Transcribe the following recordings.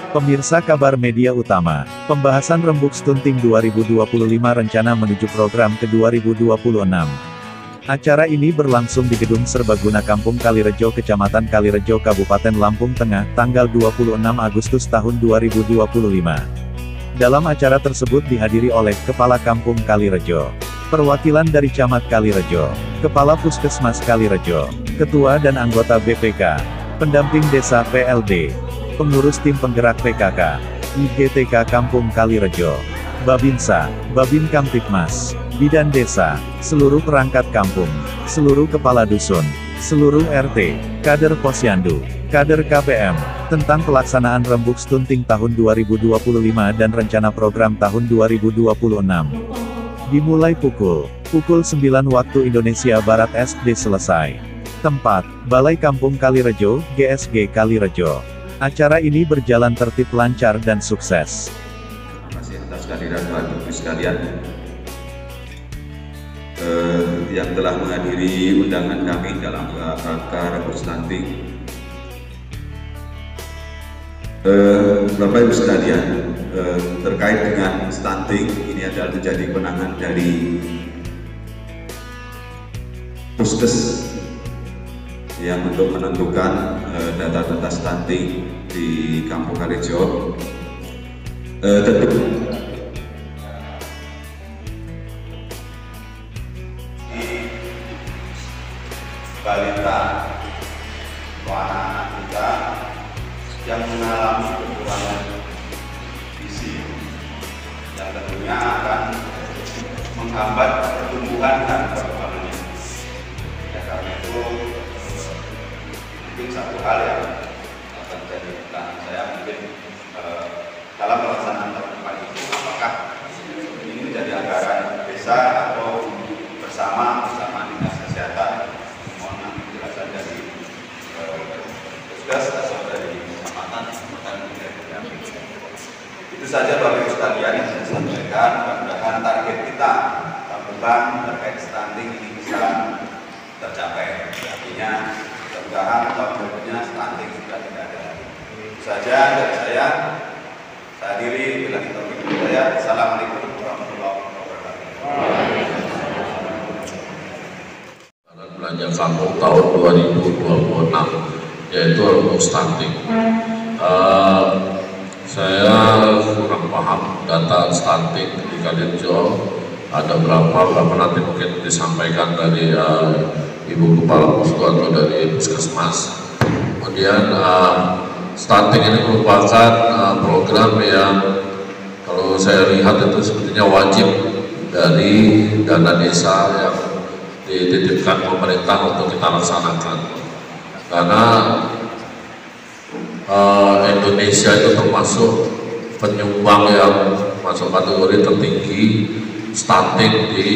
Pemirsa kabar media utama, pembahasan Rembuk Stunting 2025 rencana menuju program ke 2026. Acara ini berlangsung di Gedung Serbaguna Kampung Kalirejo Kecamatan Kalirejo Kabupaten Lampung Tengah, tanggal 26 Agustus tahun 2025. Dalam acara tersebut dihadiri oleh Kepala Kampung Kalirejo, perwakilan dari Camat Kalirejo, Kepala Puskesmas Kalirejo, Ketua dan anggota BPK, pendamping desa PLD, pengurus tim penggerak PKK, IGTK Kampung Kalirejo, Babinsa, Babin Kamtipmas, Bidan Desa, seluruh perangkat kampung, seluruh kepala dusun, seluruh RT, kader Posyandu, kader KPM, tentang pelaksanaan Rembuk Stunting tahun 2025 dan rencana program tahun 2026. Dimulai pukul 9 waktu Indonesia Barat SD selesai. Tempat, Balai Kampung Kalirejo, GSG Kalirejo. Acara ini berjalan tertib lancar dan sukses. Terima kasih atas kehadiran Bapak Ibu sekalian yang telah menghadiri undangan kami dalam rangka Rembuk Stunting. Bapak Ibu sekalian, terkait dengan stunting, ini adalah menjadi kewenangan dari Puskes yang untuk menentukan data-data stunting di Kampung Kalirejo. Tentu balita atau anak-anak kita yang mengalami kekurangan gizi yang tentunya akan menghambat pertumbuhan dan perkembangannya. Ya, karena itu mungkin satu hal yang akan menjadi pertanyaan saya, mungkin dalam pelaksanaan terdepan itu apakah ini menjadi anggaran desa atau bersama dinas kesehatan. Mohon nanti penjelasan dari Puskes atau dari kecamatan akan menjadi. Itu saja Bapak Ibu sekalian yang saya sampaikan. Mudah-mudahan target kita tahun depan terkait stunting ini bisa tercapai. Artinya mudah-mudahan tahun berikutnya stunting sudah tidak ada lagi. Itu saja dari saya. Saya hadiri bila kita berikut saya. Assalamualaikum warahmatullahi wabarakatuh. Belanja kampung tahun 2026 yaitu Rembuk Stunting. Saya kurang paham data stunting di Kalirejo ada berapa nanti mungkin disampaikan dari Ibu Kepala Puskes atau dari Puskesmas. Kemudian stunting ini merupakan program yang kalau saya lihat itu sebetulnya wajib dari dana desa yang dititipkan pemerintah untuk kita laksanakan, karena Indonesia itu termasuk penyumbang yang masuk kategori tertinggi stunting di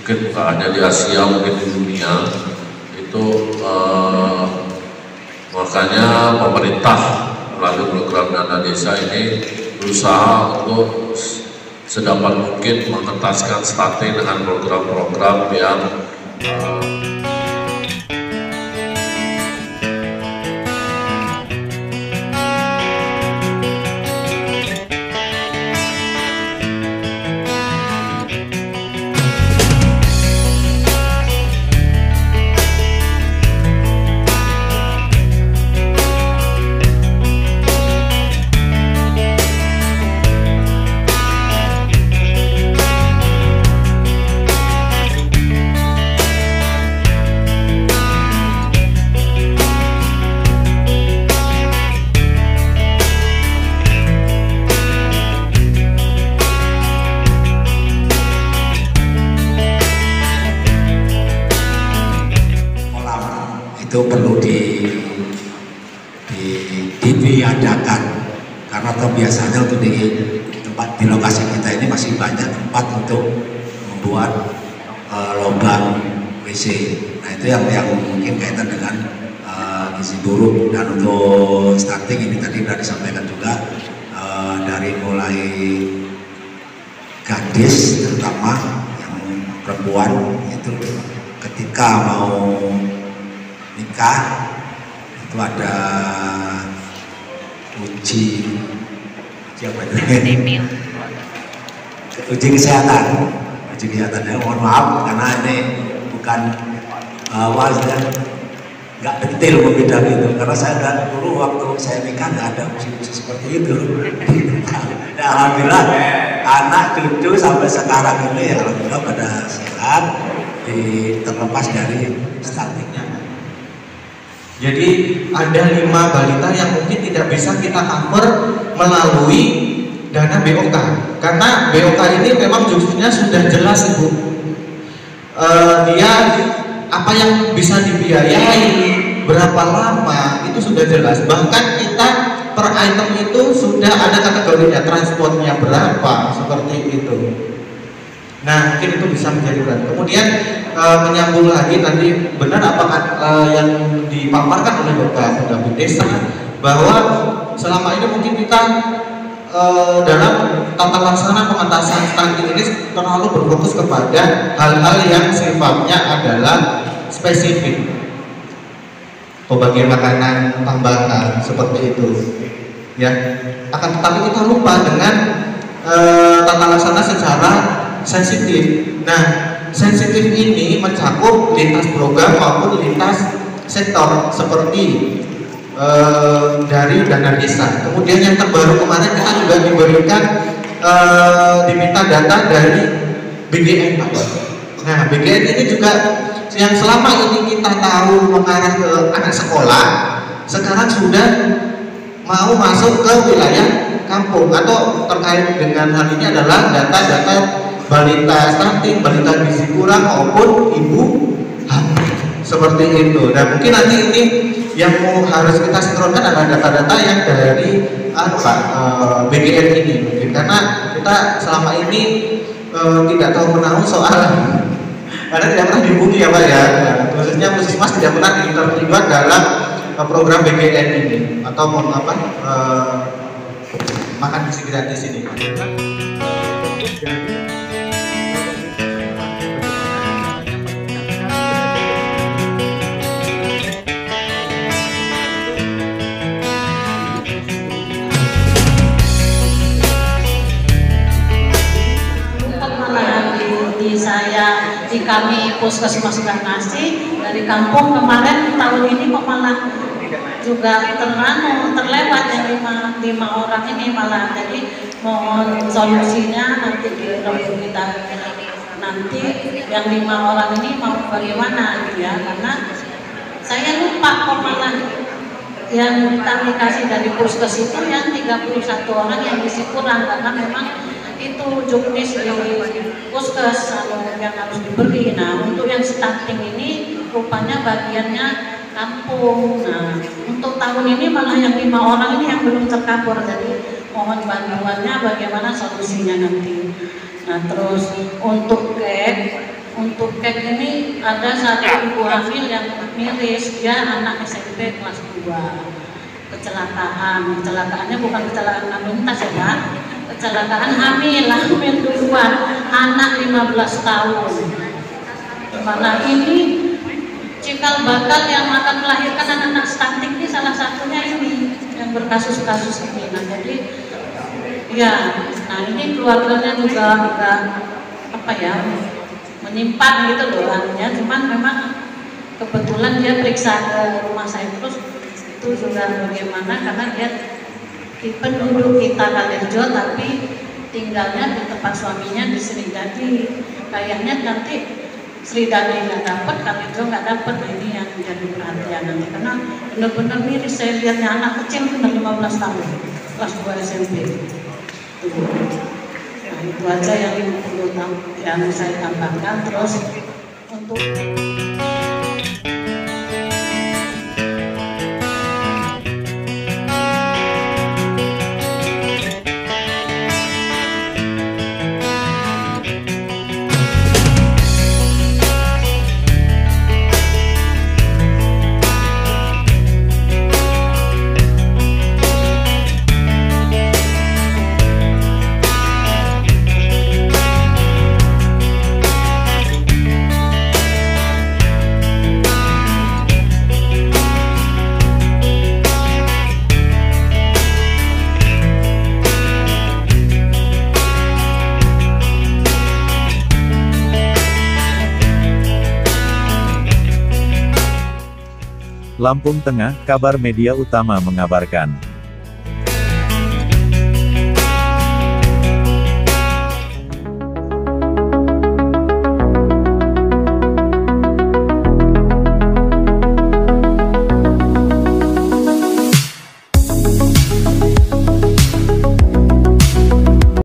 mungkin bukan hanya di Asia, mungkin di dunia itu. Makanya pemerintah melalui program dana desa ini berusaha untuk sedapat mungkin mengentaskan stunting dengan program-program yang itu perlu diadakan, karena biasanya untuk di tempat di lokasi kita ini masih banyak tempat untuk membuat lubang WC. Nah itu yang mungkin kaitan dengan gizi buruk. Dan untuk stunting ini tadi sudah disampaikan juga dari mulai gadis terutama yang perempuan itu ketika mau nikah itu ada uji apa itu? Uji kesehatan. Ya, mohon maaf karena ini bukan nggak detail membeda gitu, karena saya dulu waktu saya nikah nggak ada uji seperti itu. Nah, alhamdulillah anak cucu sampai sekarang ini ya alhamdulillah pada sehat, terlepas dari stuntingnya. Jadi ada 5 balita yang mungkin tidak bisa kita cover melalui dana BOK, karena BOK ini memang jumlahnya sudah jelas Ibu. Dia apa yang bisa dibiayai, berapa lama itu sudah jelas. Bahkan kita per item itu sudah ada kategorinya, transportnya berapa, seperti itu. Nah, mungkin itu bisa menjadi berat. Kemudian menyambung lagi tadi, benar apakah yang dipaparkan oleh Bapak Pendamping Desa bahwa selama ini mungkin kita dalam tata laksana pengentasan stunting ini terlalu berfokus kepada hal-hal yang sifatnya adalah spesifik, pembagian makanan tambahan seperti itu, ya. Akan tetapi kita lupa dengan tata laksana secara sensitif. Nah, sensitif ini mencakup lintas program maupun lintas sektor seperti dari dana desa. Kemudian yang terbaru kemarin kita juga diberikan diminta data dari BGN Pak. Nah, BGN ini juga yang selama ini kita tahu mengarah ke anak sekolah, sekarang sudah mau masuk ke wilayah kampung, atau terkait dengan hal ini adalah data-data balita stunting, balita gizi kurang maupun ibu hamil seperti itu. Dan mungkin nanti ini yang harus kita sinkronkan adalah data-data yang dari BGN ini, mungkin karena kita selama ini tidak tahu menahu soal karena tidak pernah dihubungi ya Pak ya. Nah, khususnya Puskesmas tidak pernah terlibat dalam program BGN ini atau makan gizi gratis ini. Di kami Puskesmas sudah ngasih dari kampung kemarin, tahun ini kok malah juga terlewat yang lima orang ini malah. Jadi mohon solusinya nanti di rembuk kita nanti yang 5 orang ini mau bagaimana gitu ya, karena saya lupa kok malah yang kami kasih dari Puskes itu yang 31 orang yang gizi kurang, karena memang itu juknis di Puskes yang harus diberi. Nah, untuk yang stunting ini rupanya bagiannya kampung. Nah, untuk tahun ini malah yang 5 orang ini yang belum tercover, jadi mohon bantuannya bagaimana solusinya nanti. Nah, terus untuk kek ini ada satu ibu hamil yang miris, dia anak SMP kelas 2, kecelakaannya bukan kecelakaan lalu lintas ya Pak, kecelakaan hamil duluan, anak 15 tahun. Mana ini cikal bakal yang akan melahirkan anak-anak stunting ini salah satunya ini yang berkasus-kasus ini. Nah, jadi ya, nah ini keluarganya juga agak menyimpan gitu loh anunya, cuman memang kebetulan dia periksa ke rumah saya terus, itu juga bagaimana karena dia penduduk kita Kalirjo tapi tinggalnya di tempat suaminya di Sridadi. Kayaknya nanti Sridadi nggak dapat, Kalirjo nggak dapat. Nah, ini yang menjadi perhatian nanti karena benar-benar miris saya lihatnya, anak kecil udah 15 tahun kelas 2 SMP. Nah, itu aja yang 50 tahun yang saya tambahkan. Terus untuk Lampung Tengah, Kabar Media Utama mengabarkan.